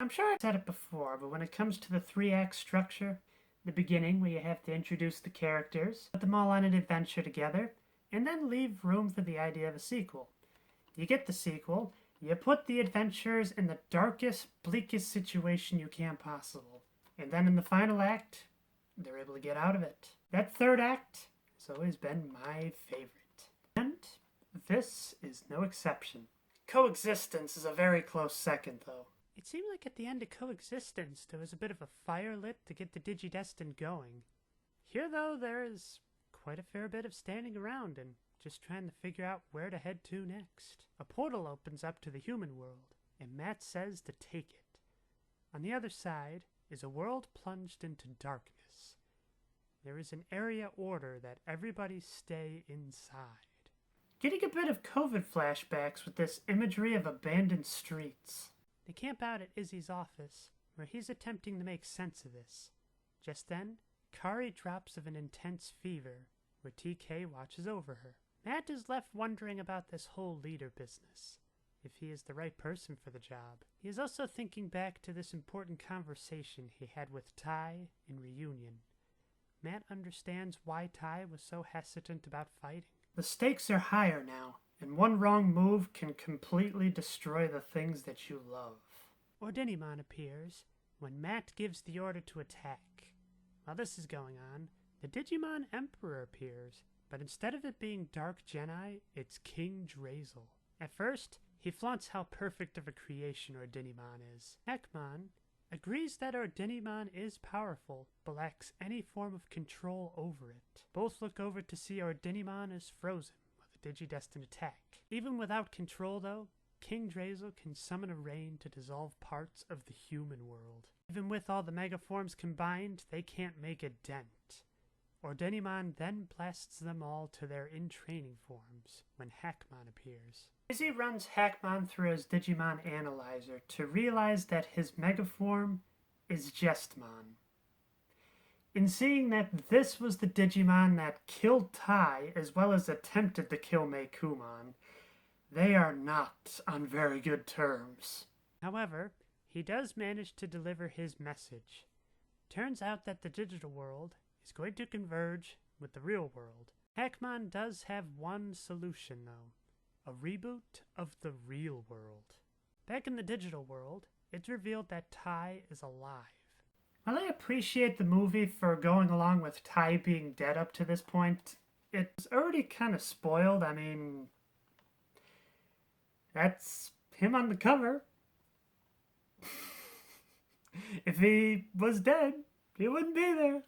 I'm sure I've said it before, but when it comes to the three-act structure, the beginning where you have to introduce the characters, put them all on an adventure together, and then leave room for the idea of a sequel. You get the sequel, you put the adventurers in the darkest, bleakest situation you can possible. And then in the final act, they're able to get out of it. That third act has always been my favorite. And this is no exception. Coexistence is a very close second, though. It seemed like at the end of Coexistence, there was a bit of a fire lit to get the Digidestined going. Here, though, there is quite a fair bit of standing around and just trying to figure out where to head to next. A portal opens up to the human world, and Matt says to take it. On the other side is a world plunged into darkness. There is an area order that everybody stay inside. Getting a bit of COVID flashbacks with this imagery of abandoned streets. They camp out at Izzy's office, where he's attempting to make sense of this. Just then, Kari drops of an intense fever, where TK watches over her. Matt is left wondering about this whole leader business, if he is the right person for the job. He is also thinking back to this important conversation he had with Tai in Reunion. Matt understands why Tai was so hesitant about fighting. The stakes are higher now, and one wrong move can completely destroy the things that you love. Ordinimon appears when Matt gives the order to attack. While this is going on, the Digimon Emperor appears, but instead of it being Dark Genii, it's King Drazel. At first, he flaunts how perfect of a creation Ordinimon is. Heckmon agrees that Ordinimon is powerful, but lacks any form of control over it. Both look over to see Ordinimon is frozen with a Digidestined attack. Even without control, though, King Drazel can summon a rain to dissolve parts of the human world. Even with all the megaforms combined, they can't make a dent. Ordinimon then blasts them all to their in-training forms when Hackmon appears. Izzy runs Hackmon through his Digimon Analyzer to realize that his megaform is Jestmon. In seeing that this was the Digimon that killed Tai as well as attempted to kill Meikumon, they are not on very good terms. However, he does manage to deliver his message. Turns out that the digital world is going to converge with the real world. Hackmon does have one solution, though. A reboot of the real world. Back in the digital world, it's revealed that Tai is alive. While I appreciate the movie for going along with Tai being dead up to this point, it's already kind of spoiled. I mean, that's him on the cover. If he was dead, he wouldn't be there.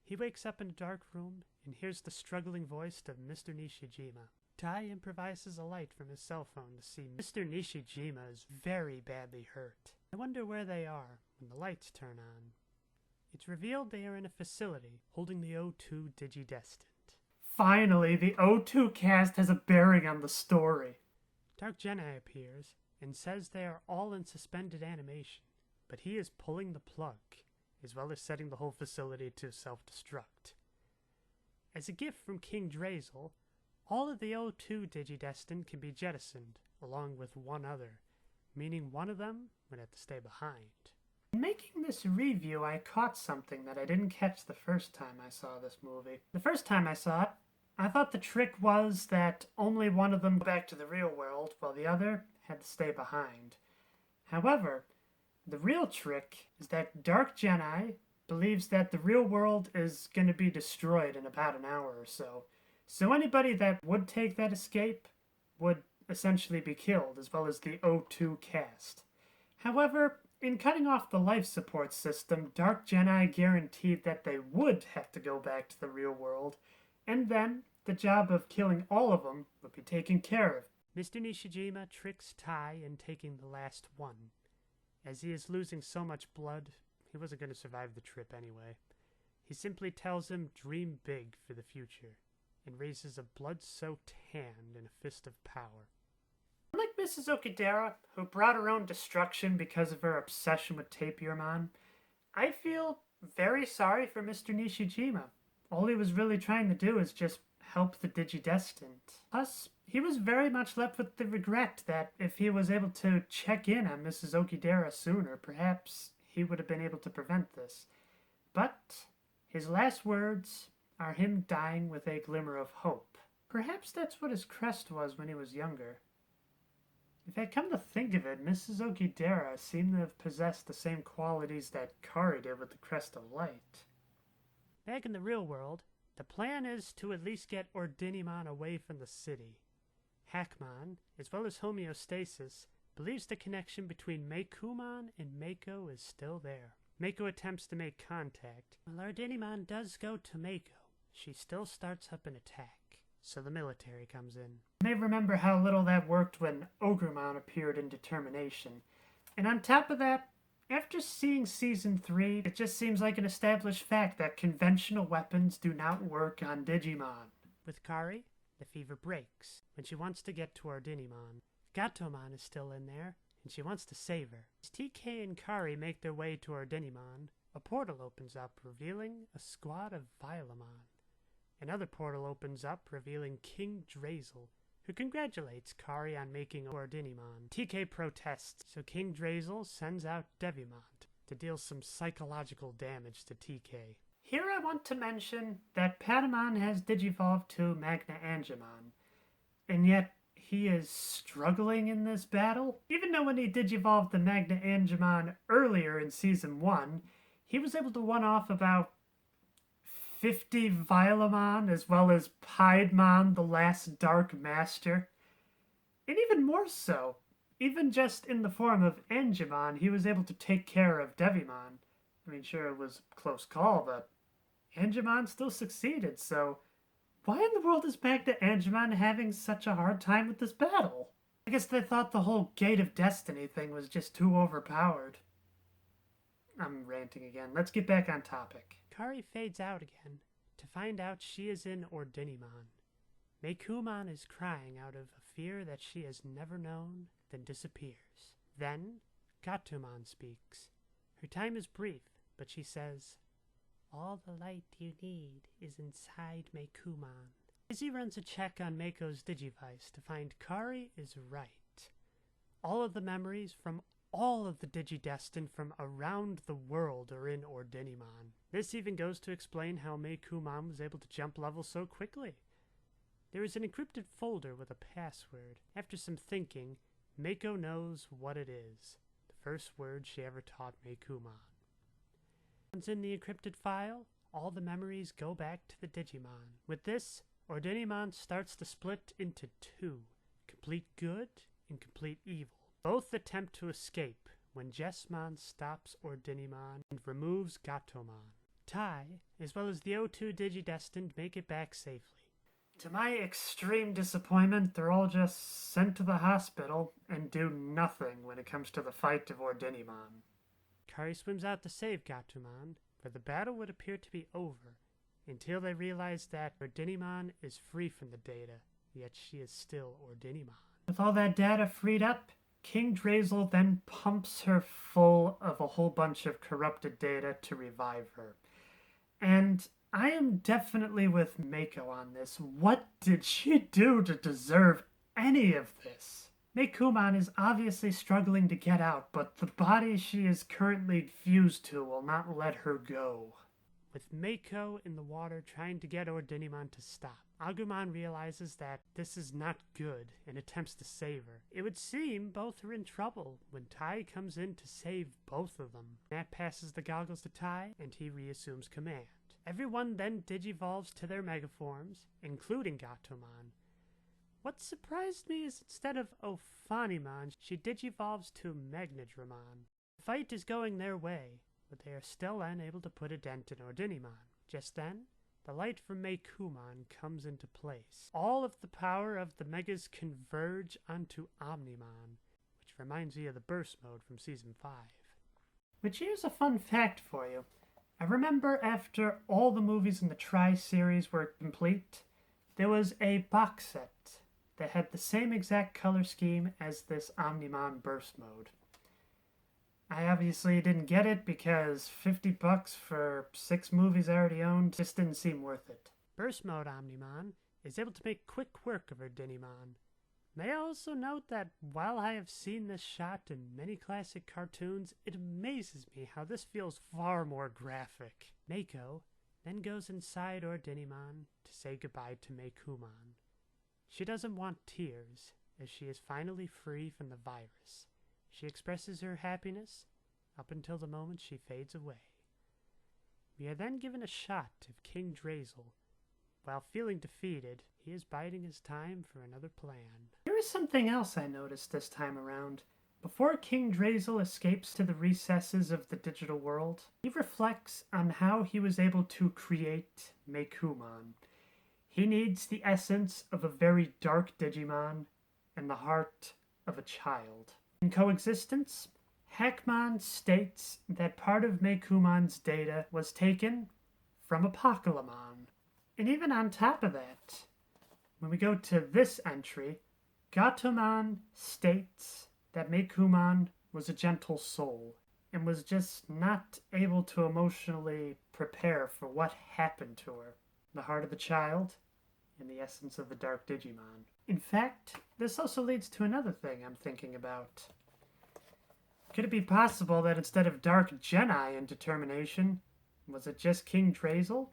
He wakes up in a dark room and hears the struggling voice of Mr. Nishijima. Tai improvises a light from his cell phone to see Mr. Nishijima is very badly hurt. I wonder where they are when the lights turn on. It's revealed they are in a facility holding the O2 Digidestined. Finally, the O2 cast has a bearing on the story. Dark Genii appears and says they are all in suspended animation, but he is pulling the plug, as well as setting the whole facility to self-destruct. As a gift from King Drazel, all of the O2 Digidestined can be jettisoned, along with one other, meaning one of them would have to stay behind. In making this review, I caught something that I didn't catch the first time I saw this movie. The first time I saw it, I thought the trick was that only one of them went back to the real world, while the other had to stay behind. However, the real trick is that Dark Genii believes that the real world is going to be destroyed in about an hour or so. So anybody that would take that escape would essentially be killed, as well as the O2 cast. However, in cutting off the life support system, Dark Genii guaranteed that they would have to go back to the real world, and then the job of killing all of them would be taken care of. Mr. Nishijima tricks Tai in taking the last one. As he is losing so much blood, he wasn't going to survive the trip anyway. He simply tells him dream big for the future, and raises a blood-soaked hand in a fist of power. Unlike Mrs. Okudera, who brought her own destruction because of her obsession with Tapirmon, I feel very sorry for Mr. Nishijima. All he was really trying to do is just help the Digidestined. Plus, he was very much left with the regret that if he was able to check in on Mrs. Okidera sooner, perhaps he would have been able to prevent this. But his last words are him dying with a glimmer of hope. Perhaps that's what his crest was when he was younger. If I come to think of it, Mrs. Okidera seemed to have possessed the same qualities that Kari did with the Crest of Light. Back in the real world, the plan is to at least get Ordinimon away from the city. Hackmon, as well as Homeostasis, believes the connection between Meicoomon and Mako is still there. Mako attempts to make contact. While Ordinimon does go to Mako, she still starts up an attack. So the military comes in. You may remember how little that worked when Ogremon appeared in Determination. And on top of that, after seeing Season 3, it just seems like an established fact that conventional weapons do not work on Digimon. With Kari, the fever breaks when she wants to get to Ordinimon. Gatomon is still in there, and she wants to save her. As TK and Kari make their way to Ordinimon, a portal opens up, revealing a squad of Vilemon. Another portal opens up, revealing King Drazel, who congratulates Kari on making Ordinimon. TK protests, so King Drazel sends out Devimon to deal some psychological damage to TK. Here I want to mention that Patamon has digivolved to Magna Angemon, and yet he is struggling in this battle. Even though when he digivolved the Magna Angemon earlier in Season 1, he was able to one-off about 50 Vilemon, as well as Piedmon, the last Dark Master. And even more so, even just in the form of Angemon, he was able to take care of Devimon. I mean, sure, it was a close call, but Angemon still succeeded, so why in the world is Magna Angemon having such a hard time with this battle? I guess they thought the whole Gate of Destiny thing was just too overpowered. I'm ranting again. Let's get back on topic. Kari fades out again to find out she is in Ordinimon. Meicoomon is crying out of a fear that she has never known, then disappears. Then, Gatomon speaks. Her time is brief, but she says, "All the light you need is inside Meicoomon." Izzy runs a check on Mako's Digivice to find Kari is right. All of the memories from all of the Digidestined from around the world are in Ordinimon. This even goes to explain how Meicoomon was able to jump levels so quickly. There is an encrypted folder with a password. After some thinking, Mako knows what it is. The first word she ever taught Meicoomon. Once in the encrypted file, all the memories go back to the Digimon. With this, Ordinimon starts to split into two, complete good and complete evil. Both attempt to escape when Jesmon stops Ordinimon and removes Gatomon. Tai, as well as the O2 Digidestined, make it back safely. To my extreme disappointment, they're all just sent to the hospital and do nothing when it comes to the fight of Ordinimon. Kari swims out to save Gatomon, but the battle would appear to be over until they realize that Ordinimon is free from the data, yet she is still Ordinimon. With all that data freed up, King Drazel then pumps her full of a whole bunch of corrupted data to revive her. And I am definitely with Mako on this. What did she do to deserve any of this? Meicoomon is obviously struggling to get out, but the body she is currently fused to will not let her go. With Mako in the water trying to get Ordinimon to stop, Agumon realizes that this is not good and attempts to save her. It would seem both are in trouble when Tai comes in to save both of them. Nat passes the goggles to Tai and he reassumes command. Everyone then digivolves to their megaforms, including Gatomon. What surprised me is instead of Ophanimon, she digivolves to Magnadramon. The fight is going their way, but they are still unable to put a dent in Ordinimon. Just then, the light from Meicoomon comes into place. All of the power of the Megas converge onto Omnimon, which reminds me of the burst mode from Season 5. Which here's a fun fact for you. I remember after all the movies in the Tri series were complete, there was a box set that had the same exact color scheme as this Omnimon burst mode. I obviously didn't get it because $50 for 6 movies I already owned just didn't seem worth it. Burst mode Omnimon is able to make quick work of Ordinimon, May I also note that while I have seen this shot in many classic cartoons, it amazes me how this feels far more graphic. Mako then goes inside Ordinimon to say goodbye to Meicoomon. She doesn't want tears, as she is finally free from the virus. She expresses her happiness up until the moment she fades away. We are then given a shot of King Drazel. While feeling defeated, he is biding his time for another plan. There is something else I noticed this time around. Before King Drazel escapes to the recesses of the digital world, he reflects on how he was able to create Meicoomon. He needs the essence of a very dark Digimon and the heart of a child. In Coexistence, Hackmon states that part of Meikoomon's data was taken from Apocalypmon. And even on top of that, when we go to this entry, Gatomon states that Meicoomon was a gentle soul and was just not able to emotionally prepare for what happened to her. The heart of the child and the essence of the dark Digimon. In fact, this also leads to another thing I'm thinking about. Could it be possible that instead of Dark Genai and determination, was it just King Drazel?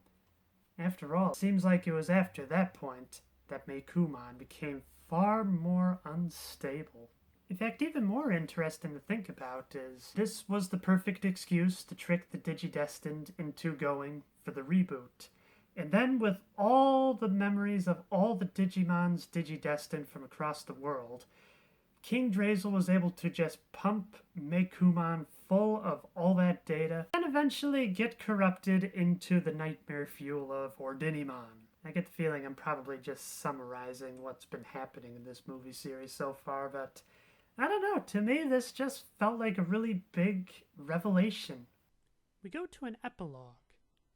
After all, it seems like it was after that point that Meicoomon became far more unstable. In fact, even more interesting to think about is this was the perfect excuse to trick the Digidestined into going for the reboot. And then with all the memories of all the Digimons Digidestined from across the world, King Drazel was able to just pump Meicoomon full of all that data and eventually get corrupted into the nightmare fuel of Ordinimon. I get the feeling I'm probably just summarizing what's been happening in this movie series so far, but I don't know, to me this just felt like a really big revelation. We go to an epilogue.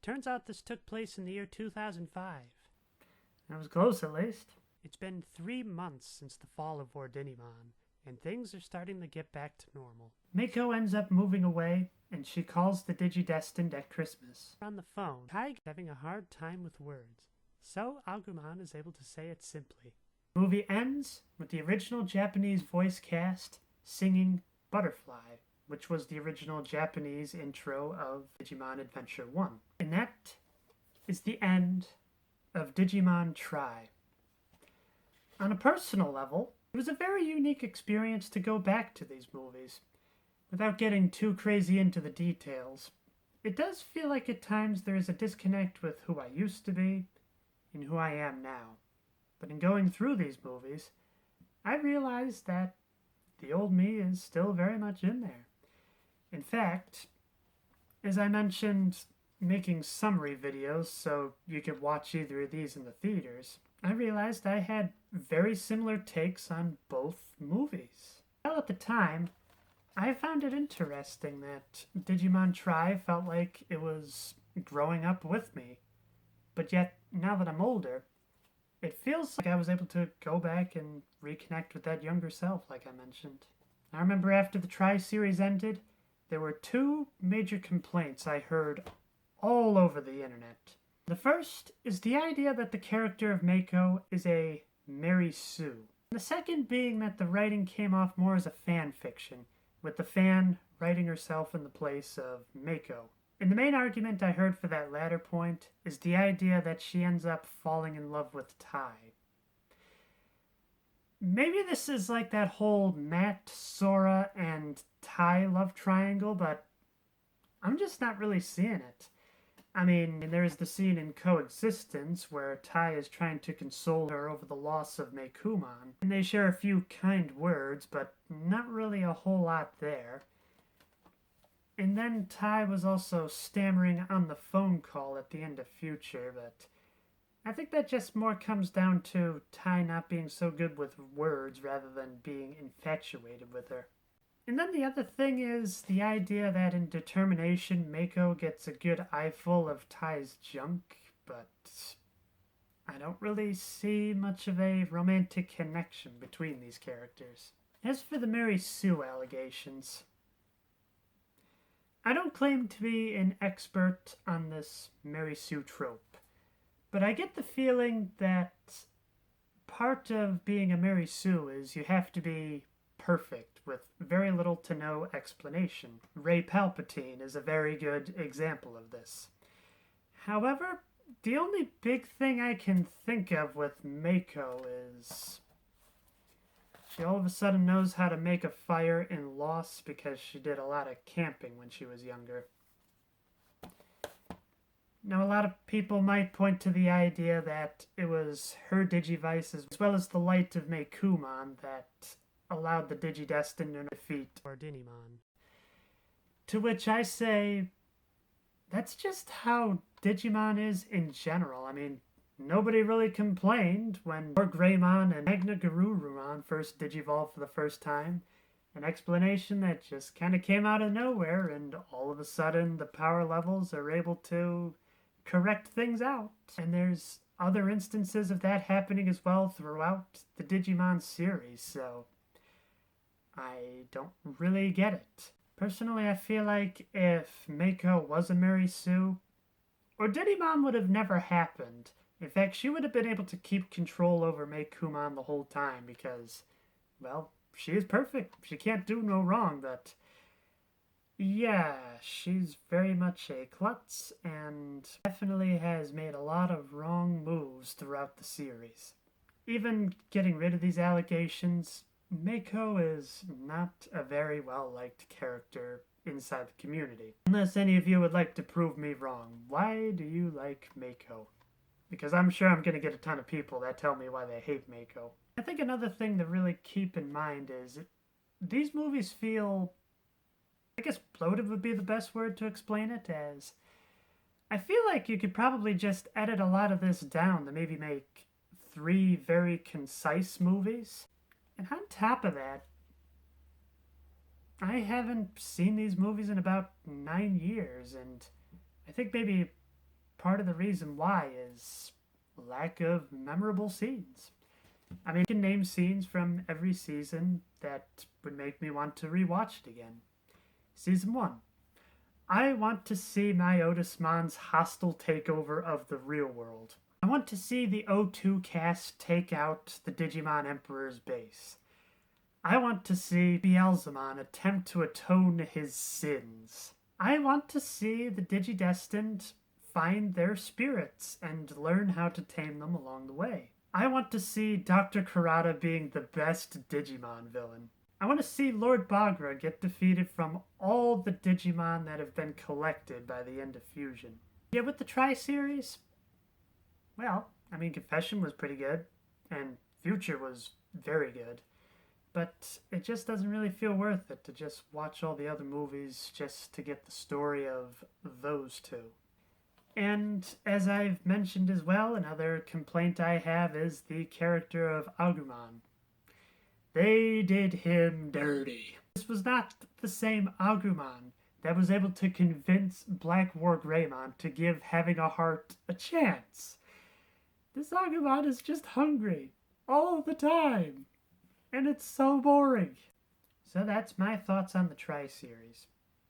Turns out this took place in the year 2005. I was close at least. It's been 3 months since the fall of Ordinimon, and things are starting to get back to normal. Mako ends up moving away, and she calls the Digidestined at Christmas. On the phone, Tai is having a hard time with words, so Agumon is able to say it simply. The movie ends with the original Japanese voice cast singing Butterfly, which was the original Japanese intro of Digimon Adventure 1. And that is the end of Digimon Tri. On a personal level, it was a very unique experience to go back to these movies. Without getting too crazy into the details, it does feel like at times there is a disconnect with who I used to be and who I am now. But in going through these movies, I realized that the old me is still very much in there. In fact, as I mentioned, making summary videos so you could watch either of these in the theaters, I realized I had very similar takes on both movies. Well, at the time, I found it interesting that Digimon Tri felt like it was growing up with me. But yet, now that I'm older, it feels like I was able to go back and reconnect with that younger self, like I mentioned. I remember after the Tri series ended, there were 2 major complaints I heard all over the internet. The first is the idea that the character of Mako is a Mary Sue. The second being that the writing came off more as a fan fiction, with the fan writing herself in the place of Mako. And the main argument I heard for that latter point is the idea that she ends up falling in love with Tai. Maybe this is like that whole Matt, Sora, and Tai love triangle, but I'm just not really seeing it. I mean, there's the scene in Coexistence where Tai is trying to console her over the loss of Meicoomon, and they share a few kind words, but not really a whole lot there. And then Tai was also stammering on the phone call at the end of Future, but I think that just more comes down to Tai not being so good with words rather than being infatuated with her. And then the other thing is the idea that in Determination, Mako gets a good eyeful of Tai's junk, but I don't really see much of a romantic connection between these characters. As for the Mary Sue allegations, I don't claim to be an expert on this Mary Sue trope, but I get the feeling that part of being a Mary Sue is you have to be perfect with very little to no explanation. Ray Palpatine is a very good example of this. However, the only big thing I can think of with Mako is she all of a sudden knows how to make a fire in Lost because she did a lot of camping when she was younger. Now, a lot of people might point to the idea that it was her Digivices, as well as the light of Meicoomon, that allowed the Digidestined to defeat Digimon. To which I say, that's just how Digimon is in general. I mean, nobody really complained when Greymon and Magna Garurumon first Digivolved for the first time. An explanation that just kind of came out of nowhere, and all of a sudden the power levels are able to correct things out. And there's other instances of that happening as well throughout the Digimon series, so I don't really get it. Personally, I feel like if Mako was a Mary Sue, or Digimon would have never happened. In fact, she would have been able to keep control over Meicoomon the whole time because, well, she is perfect. She can't do no wrong, but yeah, she's very much a klutz and definitely has made a lot of wrong moves throughout the series. Even getting rid of these allegations, Mako is not a very well-liked character inside the community. Unless any of you would like to prove me wrong, why do you like Mako? Because I'm sure I'm going to get a ton of people that tell me why they hate Mako. I think another thing to really keep in mind is these movies feel, I guess bloated would be the best word to explain it as. I feel like you could probably just edit a lot of this down to maybe make 3 very concise movies. And on top of that, I haven't seen these movies in about 9 years, and I think maybe part of the reason why is lack of memorable scenes. I mean, I can name scenes from every season that would make me want to rewatch it again. Season 1. I want to see Myotismon's hostile takeover of the real world. I want to see the O2 cast take out the Digimon Emperor's base. I want to see Beelzemon attempt to atone his sins. I want to see the Digidestined find their spirits and learn how to tame them along the way. I want to see Dr. Kurata being the best Digimon villain. I want to see Lord Bagra get defeated from all the Digimon that have been collected by the end of Fusion. Yeah, with the Tri series, well, I mean, Confession was pretty good, and Future was very good, but it just doesn't really feel worth it to just watch all the other movies just to get the story of those two. And as I've mentioned as well, another complaint I have is the character of Agumon. They did him dirty. This was not the same Agumon that was able to convince Black War Greymon to give having a heart a chance. This Agumon is just hungry all the time, and it's so boring. So that's my thoughts on the Tri series.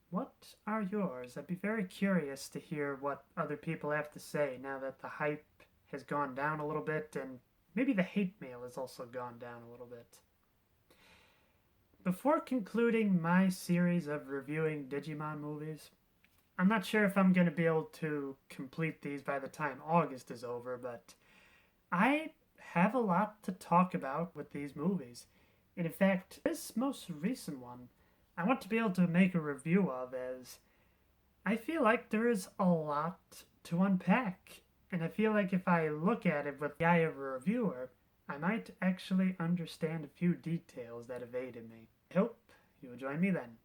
What are yours? I'd be very curious to hear what other people have to say now that the hype has gone down a little bit and maybe the hate mail has also gone down a little bit. Before concluding my series of reviewing Digimon movies, I'm not sure if I'm going to be able to complete these by the time August is over, but I have a lot to talk about with these movies. And in fact, this most recent one, I want to be able to make a review of, as I feel like there is a lot to unpack. And I feel like if I look at it with the eye of a reviewer, I might actually understand a few details that evaded me. I hope you will join me then.